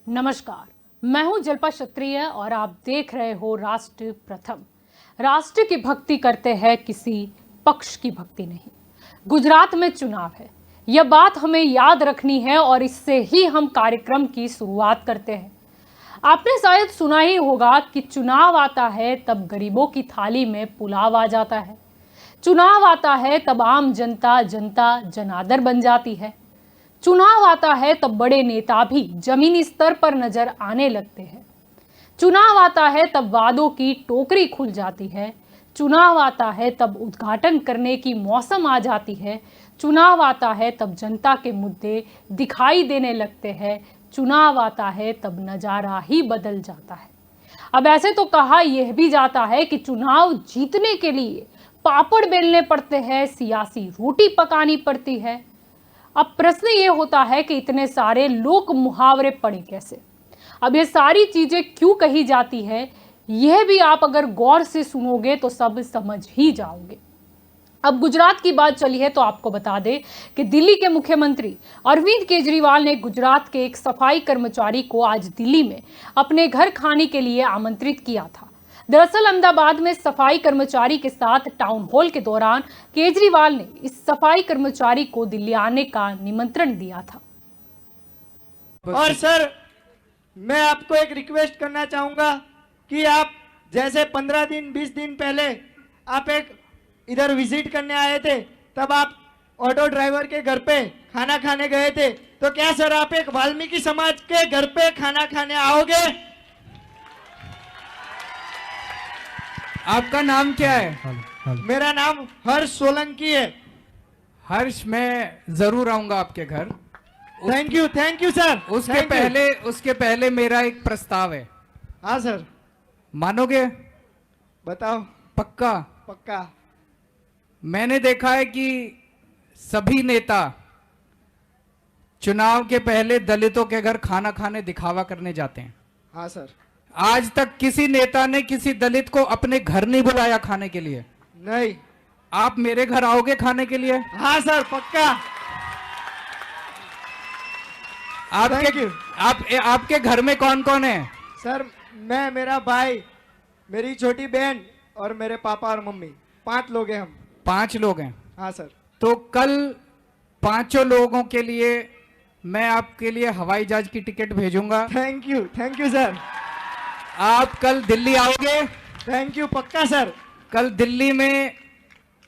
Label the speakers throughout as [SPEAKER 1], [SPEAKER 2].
[SPEAKER 1] नमस्कार, मैं हूं जल्पा क्षत्रिय और आप देख रहे हो राष्ट्र प्रथम। राष्ट्र की भक्ति करते हैं, किसी पक्ष की भक्ति नहीं। गुजरात में चुनाव है, यह बात हमें याद रखनी है और इससे ही हम कार्यक्रम की शुरुआत करते हैं। आपने शायद सुना ही होगा कि चुनाव आता है तब गरीबों की थाली में पुलाव आ जाता है। चुनाव आता है तब आम जनता जनार्दन बन जाती है। चुनाव आता है तब बड़े नेता भी जमीनी स्तर पर नजर आने लगते हैं। चुनाव आता है तब वादों की टोकरी खुल जाती है। चुनाव आता है तब उद्घाटन करने की मौसम आ जाती है। चुनाव आता है तब जनता के मुद्दे दिखाई देने लगते हैं। चुनाव आता है तब नजारा ही बदल जाता है। अब ऐसे तो कहा यह भी जाता है कि चुनाव जीतने के लिए पापड़ बेलने पड़ते हैं, सियासी रोटी पकानी पड़ती है। अब प्रश्न ये होता है कि इतने सारे लोक मुहावरे पड़े कैसे। अब ये सारी चीजें क्यों कही जाती है, यह भी आप अगर गौर से सुनोगे तो सब समझ ही जाओगे। अब गुजरात की बात चली है तो आपको बता दें कि दिल्ली के मुख्यमंत्री अरविंद केजरीवाल ने गुजरात के एक सफाई कर्मचारी को आज दिल्ली में अपने घर खाने के लिए आमंत्रित किया था। दरअसल अहमदाबाद में सफाई कर्मचारी के साथ टाउन हॉल के दौरान केजरीवाल ने इस सफाई कर्मचारी को दिल्ली आने का निमंत्रण दिया था।
[SPEAKER 2] और सर, मैं आपको एक रिक्वेस्ट करना चाहूंगा कि आप जैसे 15 दिन 20 दिन पहले आप एक इधर विजिट करने आए थे, तब आप ऑटो ड्राइवर के घर पे खाना खाने गए थे, तो क्या सर आप एक वाल्मीकि समाज के घर पे खाना खाने आओगे?
[SPEAKER 3] आपका नाम क्या है?
[SPEAKER 2] मेरा नाम हर्ष सोलंकी है।
[SPEAKER 3] हर्ष, मैं जरूर आऊंगा आपके घर।
[SPEAKER 2] Thank you sir.
[SPEAKER 3] उसके पहले मेरा एक प्रस्ताव है।
[SPEAKER 2] हाँ सर।
[SPEAKER 3] मानोगे?
[SPEAKER 2] बताओ।
[SPEAKER 3] पक्का?
[SPEAKER 2] पक्का।
[SPEAKER 3] मैंने देखा है कि सभी नेता चुनाव के पहले दलितों के घर खाना खाने दिखावा करने जाते हैं।
[SPEAKER 2] हाँ सर।
[SPEAKER 3] आज तक किसी नेता ने किसी दलित को अपने घर नहीं बुलाया खाने के लिए।
[SPEAKER 2] नहीं।
[SPEAKER 3] आप मेरे घर आओगे खाने के लिए?
[SPEAKER 2] हाँ सर, पक्का।
[SPEAKER 3] आपके घर में कौन कौन है?
[SPEAKER 2] सर, मैं, मेरा भाई, मेरी छोटी बहन और मेरे पापा और मम्मी, 5 लोग हैं हम।
[SPEAKER 3] 5 लोग हैं?
[SPEAKER 2] हाँ सर।
[SPEAKER 3] तो कल 5 लोगों के लिए मैं आपके लिए हवाई जहाज की टिकट भेजूंगा।
[SPEAKER 2] Thank you sir.
[SPEAKER 3] आप कल दिल्ली आओगे?
[SPEAKER 2] थैंक यू, पक्का सर।
[SPEAKER 3] कल दिल्ली में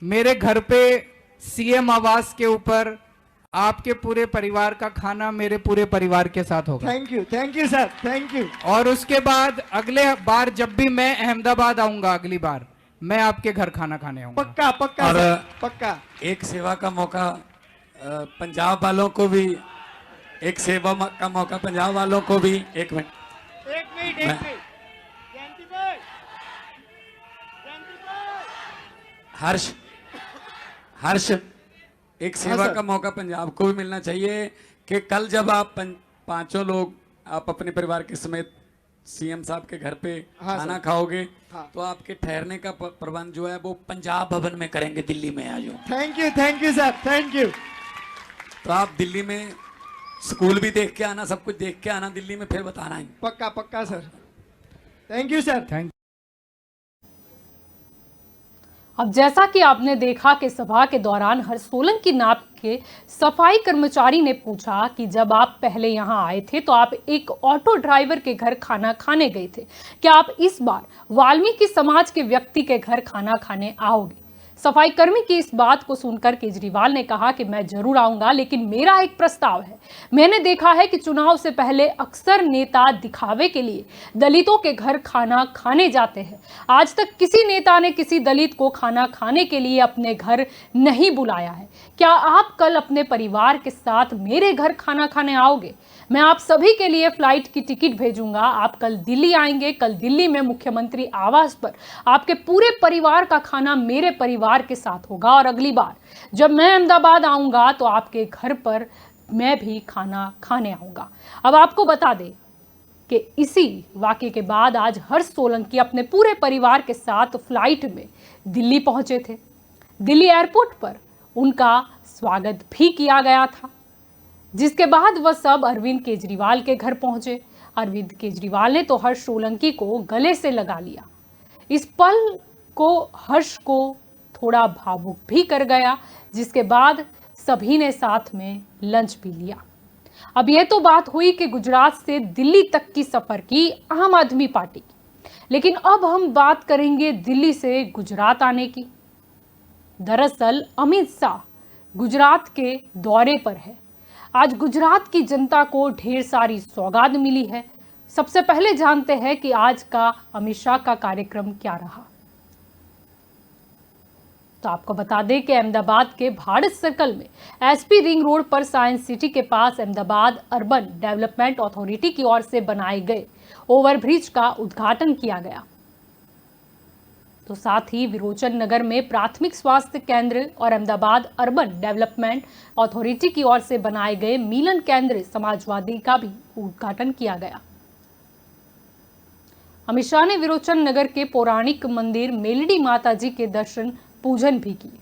[SPEAKER 3] मेरे घर पे सीएम आवास के ऊपर आपके पूरे परिवार का खाना मेरे पूरे परिवार के साथ होगा।
[SPEAKER 2] Thank you sir, thank you.
[SPEAKER 3] और उसके बाद अगले बार जब भी मैं अहमदाबाद आऊंगा, अगली बार मैं आपके घर खाना खाने आऊंगा।
[SPEAKER 2] पक्का पक्का
[SPEAKER 4] और
[SPEAKER 2] सर, पक्का।
[SPEAKER 4] एक सेवा का मौका पंजाब वालों को भी, एक सेवा का मौका पंजाब वालों को भी। एक मिनट। हर्ष, एक सेवा का मौका पंजाब को भी मिलना चाहिए कि कल जब आप 5 लोग आप अपने परिवार के समेत सीएम साहब के घर पे खाना खाओगे, तो आपके ठहरने का प्रबंध जो है वो पंजाब भवन में करेंगे, दिल्ली में आ जाओ।
[SPEAKER 2] Thank you sir, thank you.
[SPEAKER 4] तो आप दिल्ली में स्कूल भी देख के आना, सब कुछ देख के आना दिल्ली में, फिर बताना है।
[SPEAKER 2] पक्का पक्का sir. Thank you sir.
[SPEAKER 3] Thank.
[SPEAKER 1] अब जैसा कि आपने देखा कि सभा के दौरान हर्ष सोलंकी नाम के सफाई कर्मचारी ने पूछा कि जब आप पहले यहां आए थे तो आप एक ऑटो ड्राइवर के घर खाना खाने गए थे, क्या आप इस बार वाल्मीकि समाज के व्यक्ति के घर खाना खाने आओगे? सफाई कर्मी की इस बात को सुनकर केजरीवाल ने कहा कि मैं जरूर आऊंगा, लेकिन मेरा एक प्रस्ताव है। मैंने देखा है कि चुनाव से पहले अक्सर नेता दिखावे के लिए दलितों के घर खाना खाने जाते हैं। आज तक किसी नेता ने किसी दलित को खाना खाने के लिए अपने घर नहीं बुलाया है। क्या आप कल अपने परिवार के साथ मेरे घर खाना खाने आओगे? मैं आप सभी के लिए फ्लाइट की टिकट भेजूंगा। आप कल दिल्ली आएंगे। कल दिल्ली में मुख्यमंत्री आवास पर आपके पूरे परिवार का खाना मेरे परिवार के साथ होगा और अगली बार जब मैं अहमदाबाद आऊंगा तो आपके घर पर मैं भी खाना खाने आऊंगा। अब आपको बता दें कि इसी वाकये के बाद आज हर्ष सोलंकी अपने पूरे परिवार के साथ फ्लाइट में दिल्ली पहुंचे थे। दिल्ली एयरपोर्ट पर उनका स्वागत भी किया गया था, जिसके बाद वह सब अरविंद केजरीवाल के घर पहुंचे। अरविंद केजरीवाल ने तो हर्ष सोलंकी को गले से लगा लिया। इस पल को हर्ष को थोड़ा भावुक भी कर गया, जिसके बाद सभी ने साथ में लंच भी लिया। अब यह तो बात हुई कि गुजरात से दिल्ली तक की सफर की आम आदमी पार्टी की, लेकिन अब हम बात करेंगे दिल्ली से गुजरात आने की। दरअसल अमित शाह गुजरात के दौरे पर है। आज गुजरात की जनता को ढेर सारी सौगात मिली है। सबसे पहले जानते हैं कि आज का अमित शाह का कार्यक्रम क्या रहा। तो आपको बता दें कि अहमदाबाद के भारत सर्कल में एसपी रिंग रोड पर साइंस सिटी के पास अहमदाबाद अर्बन डेवलपमेंट अथॉरिटी की ओर से बनाए गए ओवरब्रिज का उद्घाटन किया गया। तो साथ ही विरोचन नगर में प्राथमिक स्वास्थ्य केंद्र और अहमदाबाद अर्बन डेवलपमेंट अथॉरिटी की ओर से बनाए गए मिलन केंद्र समाजवादी का भी उद्घाटन किया गया। अमित शाह ने विरोचन नगर के पौराणिक मंदिर मेलडी माता जी के दर्शन पूजन भी किए।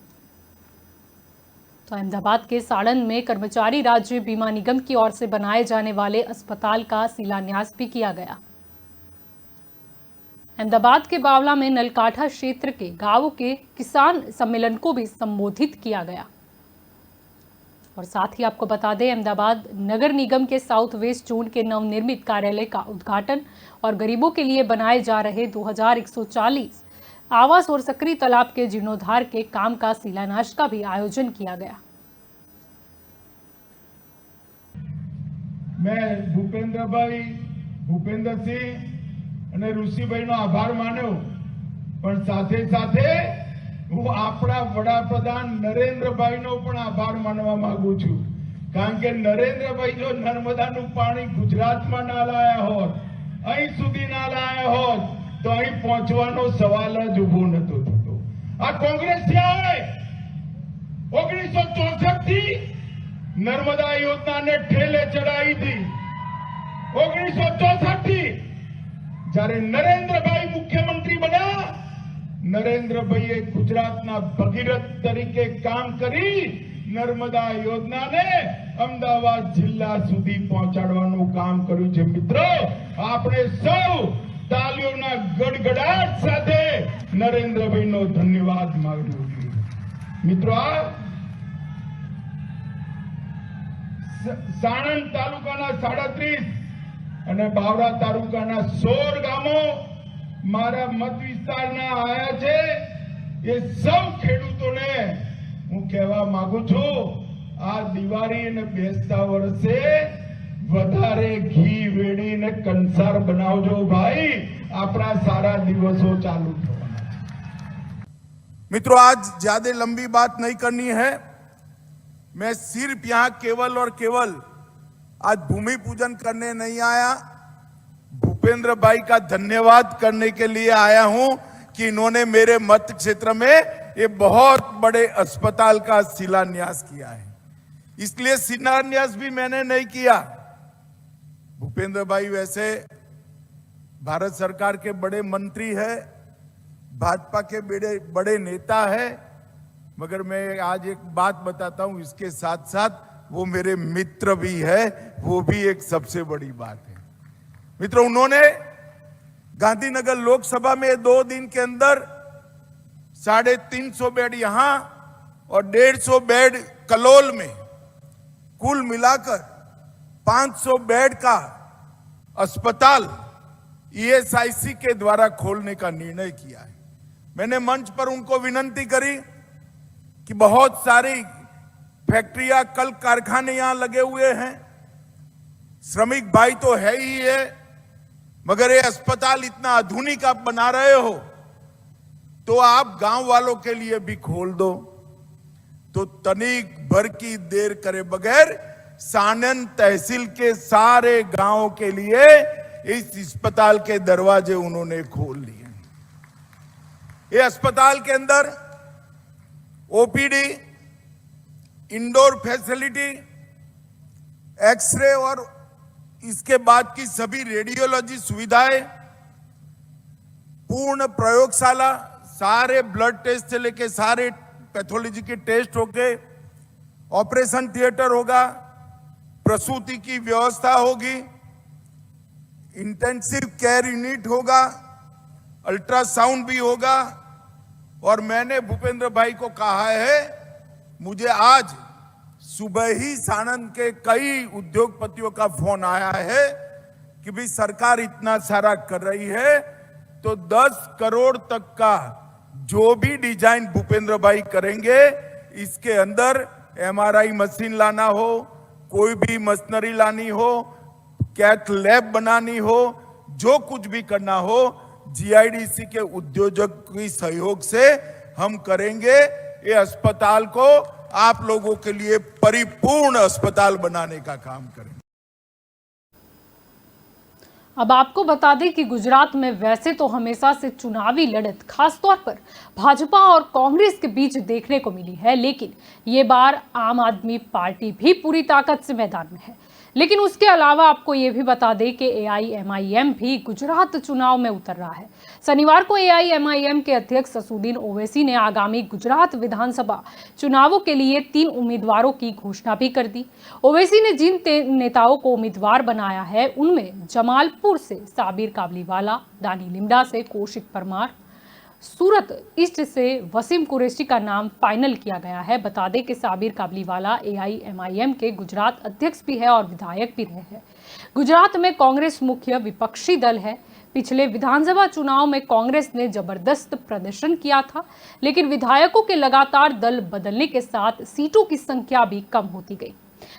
[SPEAKER 1] तो अहमदाबाद के साड़न में कर्मचारी राज्य बीमा निगम की ओर से बनाए जाने वाले अस्पताल का शिलान्यास भी किया गया। अहमदाबाद के बावला में नलकाठा क्षेत्र के गांवों के किसान सम्मेलन को भी संबोधित किया गया। और साथ ही आपको बता दें, अहमदाबाद नगर निगम के साउथ वेस्ट जोन के नवनिर्मित कार्यालय का उद्घाटन और गरीबों के लिए बनाए जा रहे 2140 आवास और सकरी तालाब के जीर्णोद्धार के काम का शिलान्यास का भी आयोजन किया गया।
[SPEAKER 5] मैं भूपेंद्र सिंह અને ઋષિભાઈનો આભાર માન્યો, પણ સાથે સાથે હું આપણા વડાપ્રધાન નરેન્દ્રભાઈનો પણ આભાર માનવા માંગુ છું, કારણ કે નરેન્દ્રભાઈ જો નર્મદાનું પાણી ગુજરાતમાં ના લાયા હોત, અહીં સુધી ના લાયા હોત, તો અહીં પહોંચવાનો સવાલ જ ઊભો નતો થતો। આ કોંગ્રેસ થી આવે 1964 થી નર્મદા યોજનાને ઠેલે ચડાવી હતી। 1964 થી જ્યારે નરેન્દ્રભાઈ મુખ્યમંત્રી બન્યા, નરેન્દ્રભાઈએ ગુજરાતના ભગીરથ તરીકે કામ કરી નર્મદા યોજનાને અમદાવાદ જિલ્લા સુધી પહોંચાડવાનું કામ કર્યું છે। મિત્રો, આપણે સૌ તાલીઓના ગડગડાટ સાથે નરેન્દ્રભાઈનો ધન્યવાદ માનવો જોઈએ। મિત્રો, આ સાણંદ તાલુકાના 37 અને બાવરા તાલુકાના 16 ગામો મારા મત વિસ્તારના આયા છે। એ સૌ ખેડૂતોને હું કહેવા માંગુ છું, આ દિવાળી અને બેસતા વર્ષે વધારે ઘી વેડીને કંસાર બનાવજો ભાઈ, આપણા સારા દિવસો ચાલુ થવાના છે।
[SPEAKER 6] मित्रों, आज ज्यादा लंबी बात नहीं करनी है। मैं सिर्फ यहाँ केवल और केवल आज भूमि पूजन करने नहीं आया, भूपेंद्र भाई का धन्यवाद करने के लिए आया हूं कि इन्होंने मेरे मत क्षेत्र में ये बहुत बड़े अस्पताल का शिलान्यास किया है। इसलिए शिलान्यास भी मैंने नहीं किया। भूपेंद्र भाई वैसे भारत सरकार के बड़े मंत्री है, भाजपा के बड़े नेता है, मगर मैं आज एक बात बताता हूं, इसके साथ साथ वो मेरे मित्र भी है, वो भी एक सबसे बड़ी बात है। मित्रों, उन्होंने गांधीनगर लोकसभा में 2 दिन के अंदर 350 बेड यहां और 150 बेड कलोल में, कुल मिलाकर 500 बेड का अस्पताल ईएसआईसी के द्वारा खोलने का निर्णय किया है। मैंने मंच पर उनको विनती करी कि बहुत सारी फैक्ट्रियां, कल कारखाने यहां लगे हुए हैं, श्रमिक भाई तो है ही है, मगर ये अस्पताल इतना आधुनिक आप बना रहे हो तो आप गांव वालों के लिए भी खोल दो। तो तनिक भर की देर करे बगैर साणंद तहसील के सारे गांवों के लिए इस अस्पताल के दरवाजे उन्होंने खोल लिए। ये अस्पताल के अंदर ओपीडी, इंडोर फैसिलिटी, एक्सरे और इसके बाद की सभी रेडियोलॉजी सुविधाएं, पूर्ण प्रयोगशाला, सारे ब्लड टेस्ट से लेके सारे पैथोलॉजी के टेस्ट होंगे, ऑपरेशन थिएटर होगा, प्रसूति की व्यवस्था होगी, इंटेंसिव केयर यूनिट होगा, अल्ट्रासाउंड भी होगा। और मैंने भूपेंद्र भाई को कहा है, मुझे आज सुबह ही साणंद के कई उद्योगपतियों का फोन आया है कि भाई सरकार इतना सारा कर रही है तो 10 करोड़ तक का जो भी डिजाइन भूपेंद्र भाई करेंगे, इसके अंदर MRI मशीन लाना हो, कोई भी मशीनरी लानी हो, कैथ लैब बनानी हो, जो कुछ भी करना हो, GIDC के उद्योजक की सहयोग से हम करेंगे। ये अस्पताल को आप लोगों के लिए परिपूर्ण अस्पताल बनाने का काम करेंगे।
[SPEAKER 1] अब आपको बता दें कि गुजरात में वैसे तो हमेशा से चुनावी लड़त खासतौर पर भाजपा और कांग्रेस के बीच देखने को मिली है, लेकिन ये बार आम आदमी पार्टी भी पूरी ताकत से मैदान में है। लेकिन उसके अलावा आपको ये भी बता दें कि AIMIM भी गुजरात चुनाव में उतर रहा है। शनिवार को AIMIM के अध्यक्ष असुद्दीन ओवैसी ने आगामी गुजरात विधानसभा चुनावों के लिए 3 उम्मीदवारों की घोषणा भी कर दी। ओवैसी ने जिन नेताओं को उम्मीदवार बनाया है उनमें जमालपुर से साबिर काबलीवाला, दानी लिमडा से कौशिक परमार, सूरत ईस्ट से वसीम कुरैशी का नाम फाइनल किया गया है। बता दें कि साबिर काबलीवाला AIMIM के गुजरात अध्यक्ष भी है और विधायक भी रहे हैं। गुजरात में कांग्रेस मुख्य विपक्षी दल है। पिछले विधानसभा चुनाव में कांग्रेस ने जबरदस्त प्रदर्शन किया था, लेकिन विधायकों के लगातार दल बदलने के साथ सीटों की संख्या भी कम होती गई।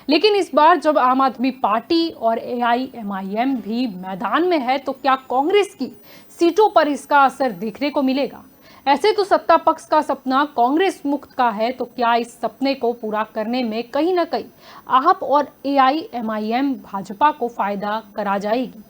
[SPEAKER 1] लेकिन इस बार जब आम आदमी पार्टी और AIMIM भी मैदान में है तो क्या कांग्रेस की सीटों पर इसका असर देखने को मिलेगा? ऐसे तो सत्ता पक्ष का सपना कांग्रेस मुक्त का है, तो क्या इस सपने को पूरा करने में कहीं ना कहीं आप और AIMIM भाजपा को फायदा करा जाएगी?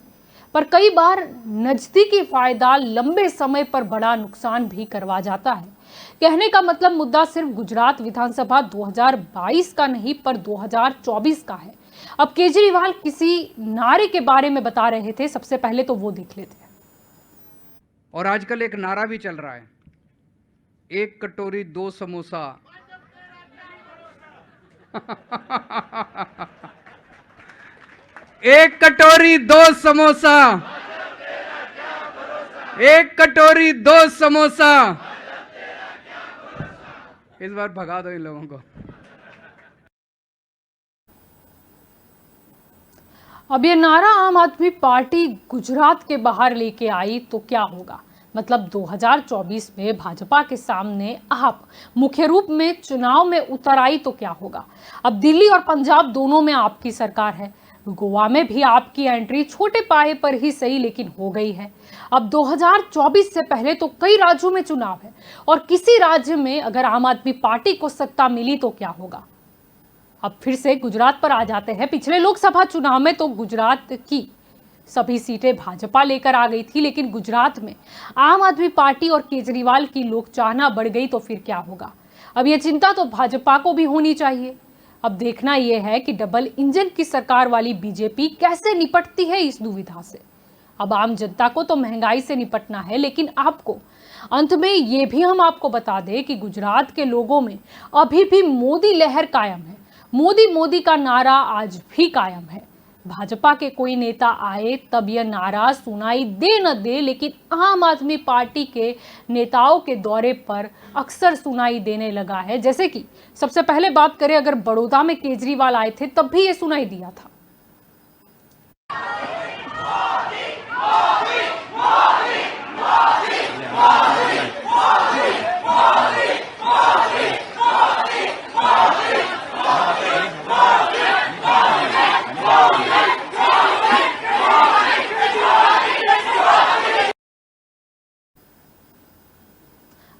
[SPEAKER 1] पर कई बार नजदीकी फायदा लंबे समय पर बड़ा नुकसान भी करवा जाता है। कहने का मतलब मुद्दा सिर्फ गुजरात विधानसभा 2022 का नहीं पर 2024 का है। अब केजरीवाल किसी नारे के बारे में बता रहे थे, सबसे पहले तो वो देख लेते हैं।
[SPEAKER 3] और आजकल एक नारा भी चल रहा है, 1 कटोरी 2 समोसा। एक कटोरी 2 समोसा, 1 कटोरी 2 समोसा। इस बार भगा दो इन लोगों को।
[SPEAKER 1] अब ये नारा आम आदमी पार्टी गुजरात के बाहर लेके आई तो क्या होगा? मतलब 2024 में भाजपा के सामने आप मुख्य रूप में चुनाव में उतर आई तो क्या होगा? अब दिल्ली और पंजाब दोनों में आपकी सरकार है। गोवा में भी आपकी एंट्री छोटे पाए पर ही सही लेकिन हो गई है। अब 2024 से पहले तो कई राज्यों में चुनाव है और किसी राज्य में अगर आम आदमी पार्टी को सत्ता मिली तो क्या होगा? अब फिर से गुजरात पर आ जाते हैं। पिछले लोकसभा चुनाव में तो गुजरात की सभी सीटें भाजपा लेकर आ गई थी, लेकिन गुजरात में आम आदमी पार्टी और केजरीवाल की लोक चाहना बढ़ गई तो फिर क्या होगा? अब ये चिंता तो भाजपा को भी होनी चाहिए। अब देखना यह है कि डबल इंजन की सरकार वाली बीजेपी कैसे निपटती है इस दुविधा से। अब आम जनता को तो महंगाई से निपटना है, लेकिन आपको अंत में ये भी हम आपको बता दें कि गुजरात के लोगों में अभी भी मोदी लहर कायम है। मोदी मोदी का नारा आज भी कायम है। भाजपा के कोई नेता आए तब यह नारा सुनाई दे न दे, लेकिन आम आदमी पार्टी के नेताओं के दौरे पर अक्सर सुनाई देने लगा है। जैसे कि सबसे पहले बात करें, अगर बड़ौदा में केजरीवाल आए थे तब भी ये सुनाई दिया था।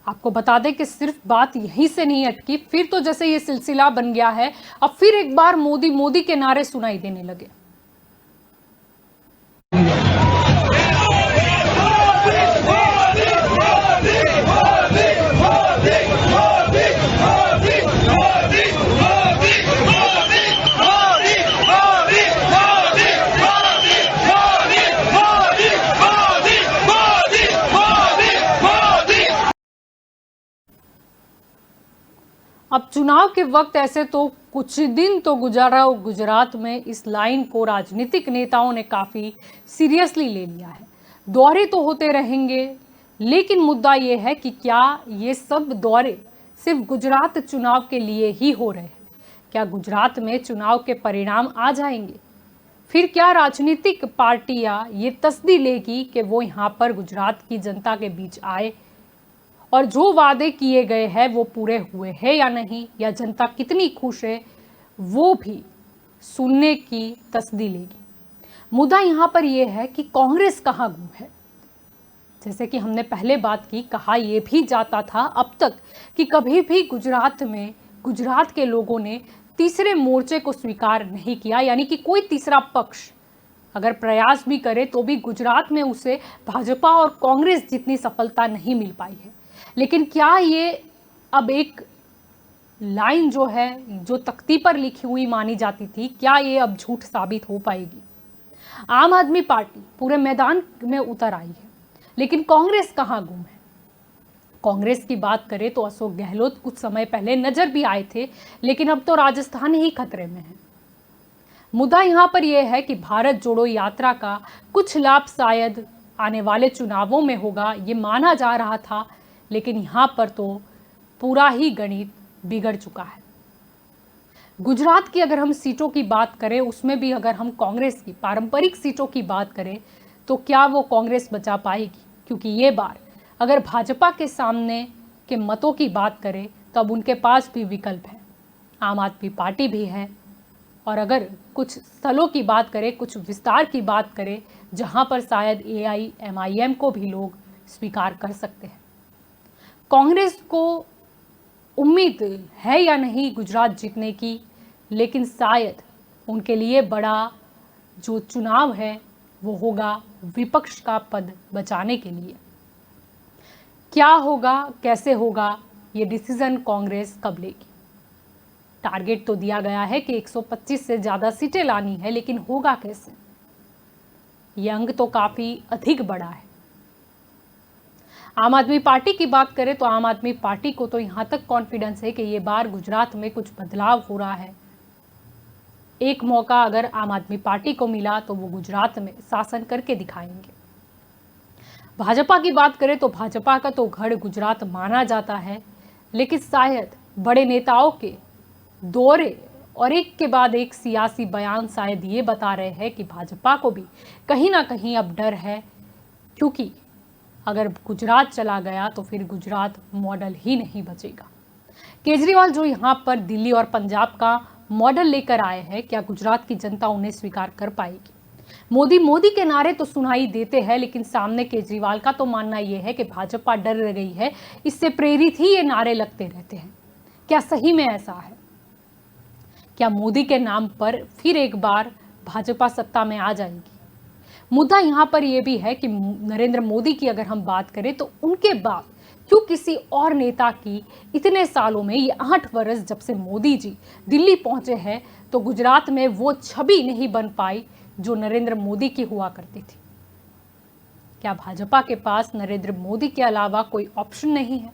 [SPEAKER 1] आपको बता दें कि सिर्फ बात यहीं से नहीं अटकी, फिर तो जैसे ये सिलसिला बन गया है, अब फिर एक बार मोदी मोदी के नारे सुनाई देने लगे। अब चुनाव के वक्त ऐसे तो कुछ दिन तो गुजारा गुजरात में इस लाइन को राजनीतिक नेताओं ने काफ़ी सीरियसली ले लिया है। दौरे तो होते रहेंगे, लेकिन मुद्दा ये है कि क्या ये सब दौरे सिर्फ गुजरात चुनाव के लिए ही हो रहे हैं? क्या गुजरात में चुनाव के परिणाम आ जाएंगे? फिर क्या राजनीतिक पार्टियां ये तस्दी लेगी कि वो यहाँ पर गुजरात की जनता के बीच आए और जो वादे किए गए हैं वो पूरे हुए हैं या नहीं, या जनता कितनी खुश है वो भी सुनने की तस्दी लेगी। मुद्दा यहाँ पर यह है कि कांग्रेस कहाँ गुम है। जैसे कि हमने पहले बात की, कहा यह भी जाता था अब तक कि कभी भी गुजरात में गुजरात के लोगों ने तीसरे मोर्चे को स्वीकार नहीं किया, यानी कि कोई तीसरा पक्ष अगर प्रयास भी करे तो भी गुजरात में उसे भाजपा और कांग्रेस जितनी सफलता नहीं मिल पाई है। लेकिन क्या ये अब एक लाइन जो है, जो तख्ती पर लिखी हुई मानी जाती थी, क्या ये अब झूठ साबित हो पाएगी? आम आदमी पार्टी पूरे मैदान में उतर आई है, लेकिन कांग्रेस कहाँ गुम है? कांग्रेस की बात करें तो अशोक गहलोत कुछ समय पहले नजर भी आए थे, लेकिन अब तो राजस्थान ही खतरे में है। मुद्दा यहाँ पर यह है कि भारत जोड़ो यात्रा का कुछ लाभ शायद आने वाले चुनावों में होगा, ये माना जा रहा था, लेकिन यहाँ पर तो पूरा ही गणित बिगड़ चुका है। गुजरात की अगर हम सीटों की बात करें, उसमें भी अगर हम कांग्रेस की पारंपरिक सीटों की बात करें तो क्या वो कांग्रेस बचा पाएगी? क्योंकि ये बार अगर भाजपा के सामने के मतों की बात करें तब उनके पास भी विकल्प है, आम आदमी पार्टी भी है, और अगर कुछ स्थलों की बात करें, कुछ विस्तार की बात करें जहां पर शायद AIMIM को भी लोग स्वीकार कर सकते हैं। कांग्रेस को उम्मीद है या नहीं गुजरात जीतने की, लेकिन शायद उनके लिए बड़ा जो चुनाव है वो होगा विपक्ष का पद बचाने के लिए। क्या होगा, कैसे होगा, ये डिसीजन कांग्रेस कब लेगी? टारगेट तो दिया गया है कि 125 से ज़्यादा सीटें लानी है, लेकिन होगा कैसे? ये अंक तो काफ़ी अधिक बड़ा है। आम आदमी पार्टी की बात करें तो आम आदमी पार्टी को तो यहाँ तक कॉन्फिडेंस है कि ये बार गुजरात में कुछ बदलाव हो रहा है। एक मौका अगर आम आदमी पार्टी को मिला तो वो गुजरात में शासन करके दिखाएंगे। भाजपा की बात करें तो भाजपा का तो गढ़ गुजरात माना जाता है, लेकिन शायद बड़े नेताओं के दौरे और एक के बाद एक सियासी बयान शायद ये बता रहे हैं कि भाजपा को भी कहीं ना कहीं अब डर है, क्योंकि अगर गुजरात चला गया तो फिर गुजरात मॉडल ही नहीं बचेगा। केजरीवाल जो यहाँ पर दिल्ली और पंजाब का मॉडल लेकर आए हैं, क्या गुजरात की जनता उन्हें स्वीकार कर पाएगी? मोदी के नारे तो सुनाई देते हैं, लेकिन सामने केजरीवाल का तो मानना यह है कि भाजपा डर गई है, इससे प्रेरित ही ये नारे लगते रहते हैं। क्या सही में ऐसा है? क्या मोदी के नाम पर फिर एक बार भाजपा सत्ता में आ जाएगी? मुद्दा यहाँ पर यह भी है कि नरेंद्र मोदी की अगर हम बात करें तो उनके बाद क्यों किसी और नेता की इतने सालों में, ये 8 वर्ष जब से मोदी जी दिल्ली पहुंचे हैं, तो गुजरात में वो छवि नहीं बन पाई जो नरेंद्र मोदी की हुआ करती थी। क्या भाजपा के पास नरेंद्र मोदी के अलावा कोई ऑप्शन नहीं है?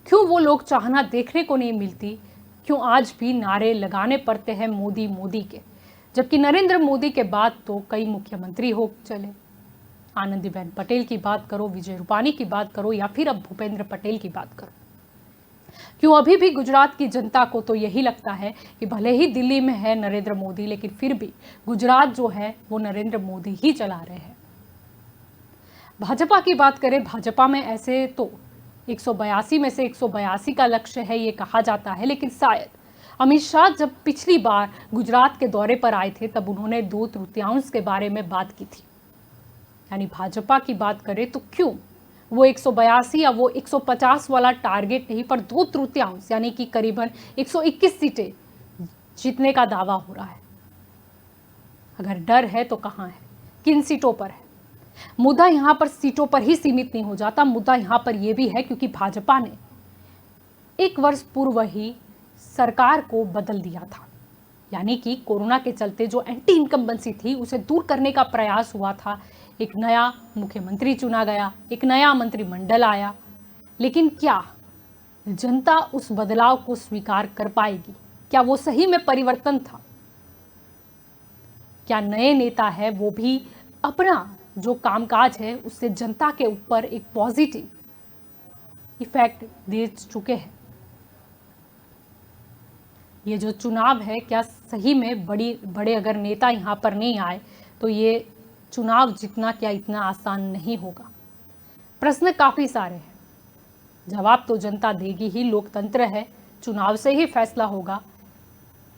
[SPEAKER 1] क्यों वो लोग चाहना देखने को नहीं मिलती? क्यों आज भी नारे लगाने पड़ते हैं मोदी मोदी के, जबकि नरेंद्र मोदी के बाद तो कई मुख्यमंत्री हो चले। आनंदीबेन पटेल की बात करो, विजय रूपानी की बात करो, या फिर अब भूपेंद्र पटेल की बात करो। क्यों अभी भी गुजरात की जनता को तो यही लगता है कि भले ही दिल्ली में है नरेंद्र मोदी, लेकिन फिर भी गुजरात जो है वो नरेंद्र मोदी ही चला रहे हैं। भाजपा की बात करें, भाजपा में ऐसे तो 182 में से 182 का लक्ष्य है ये कहा जाता है, लेकिन शायद अमित शाह जब पिछली बार गुजरात के दौरे पर आए थे तब उन्होंने 2/3 के बारे में बात की थी। यानी भाजपा की बात करें तो क्यों वो 182 या वो 150 वाला टारगेट नहीं, पर 2/3 यानी कि करीबन 121 सीटें जीतने का दावा हो रहा है। अगर डर है तो कहाँ है, किन सीटों पर है? मुद्दा यहाँ पर सीटों पर ही सीमित नहीं हो जाता, मुद्दा यहाँ पर यह भी है क्योंकि भाजपा ने 1 वर्ष पूर्व ही सरकार को बदल दिया था। यानी कि कोरोना के चलते जो एंटी इनकम्बेंसी थी उसे दूर करने का प्रयास हुआ था। एक नया मुख्यमंत्री चुना गया, एक नया मंत्रिमंडल आया, लेकिन क्या जनता उस बदलाव को स्वीकार कर पाएगी? क्या वो सही में परिवर्तन था? क्या नए नेता है वो भी अपना जो कामकाज है उससे जनता के ऊपर एक पॉजिटिव इफेक्ट दे चुके हैं? ये जो चुनाव है, क्या सही में बड़े अगर नेता यहाँ पर नहीं आए तो ये चुनाव जीतना क्या इतना आसान नहीं होगा? प्रश्न काफ़ी सारे हैं, जवाब तो जनता देगी ही, लोकतंत्र है, चुनाव से ही फैसला होगा।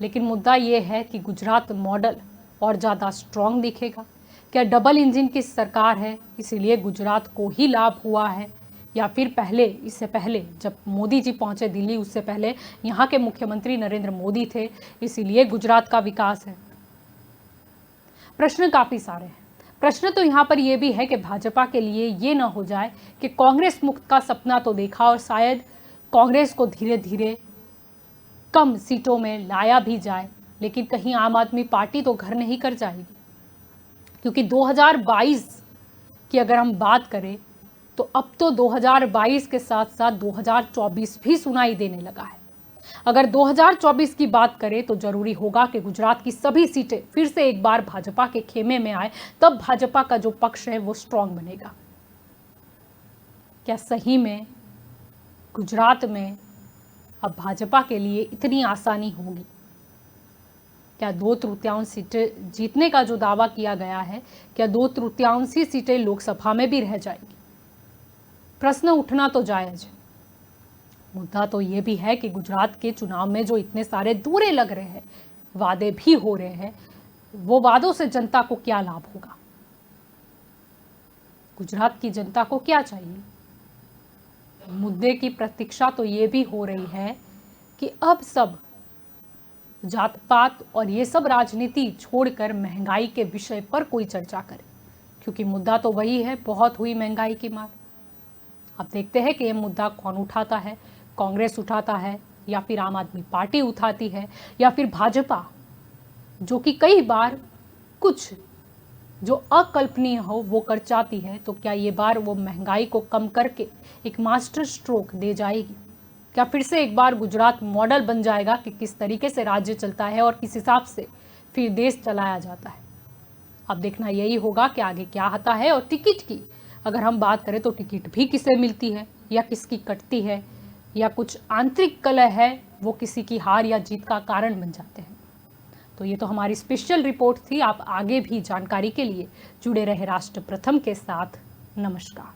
[SPEAKER 1] लेकिन मुद्दा ये है कि गुजरात मॉडल और ज़्यादा स्ट्रॉन्ग दिखेगा। क्या डबल इंजन की सरकार है इसीलिए गुजरात को ही लाभ हुआ है, या फिर इससे पहले जब मोदी जी पहुंचे दिल्ली, उससे पहले यहाँ के मुख्यमंत्री नरेंद्र मोदी थे इसीलिए गुजरात का विकास है? प्रश्न काफ़ी सारे हैं। प्रश्न तो यहाँ पर यह भी है कि भाजपा के लिए ये ना हो जाए कि कांग्रेस मुक्त का सपना तो देखा और शायद कांग्रेस को धीरे धीरे कम सीटों में लाया भी जाए, लेकिन कहीं आम आदमी पार्टी तो घर नहीं कर जाएगी। क्योंकि 2022 की अगर हम बात करें तो अब तो 2022 के साथ साथ 2024 भी सुनाई देने लगा है। अगर 2024 की बात करें तो जरूरी होगा कि गुजरात की सभी सीटें फिर से एक बार भाजपा के खेमे में आए, तब भाजपा का जो पक्ष है वो स्ट्रांग बनेगा। क्या सही में गुजरात में अब भाजपा के लिए इतनी आसानी होगी? क्या 2/3 सीटें जीतने का जो दावा किया गया है, क्या 2/3 सीटें लोकसभा में भी रह जाएगी? प्रश्न उठना तो जायज है। मुद्दा तो ये भी है कि गुजरात के चुनाव में जो इतने सारे दूरे लग रहे हैं, वादे भी हो रहे हैं, वो वादों से जनता को क्या लाभ होगा? गुजरात की जनता को क्या चाहिए? मुद्दे की प्रतीक्षा तो ये भी हो रही है कि अब सब जात पात और ये सब राजनीति छोड़कर महंगाई के विषय पर कोई चर्चा करे, क्योंकि मुद्दा तो वही है, बहुत हुई महंगाई की मार। अब देखते हैं कि ये मुद्दा कौन उठाता है, कांग्रेस उठाता है या फिर आम आदमी पार्टी उठाती है या फिर भाजपा, जो कि कई बार कुछ जो अकल्पनीय हो वो कर जाती है। तो क्या ये बार वो महंगाई को कम करके एक मास्टर स्ट्रोक दे जाएगी? क्या फिर से एक बार गुजरात मॉडल बन जाएगा कि किस तरीके से राज्य चलता है और किस हिसाब से फिर देश चलाया जाता है? अब देखना यही होगा कि आगे क्या आता है। और टिकट की अगर हम बात करें तो टिकट भी किसे मिलती है या किसकी कटती है, या कुछ आंतरिक कलह है वो किसी की हार या जीत का कारण बन जाते हैं। तो ये तो हमारी स्पेशल रिपोर्ट थी। आप आगे भी जानकारी के लिए जुड़े रहे राष्ट्र प्रथम के साथ। नमस्कार।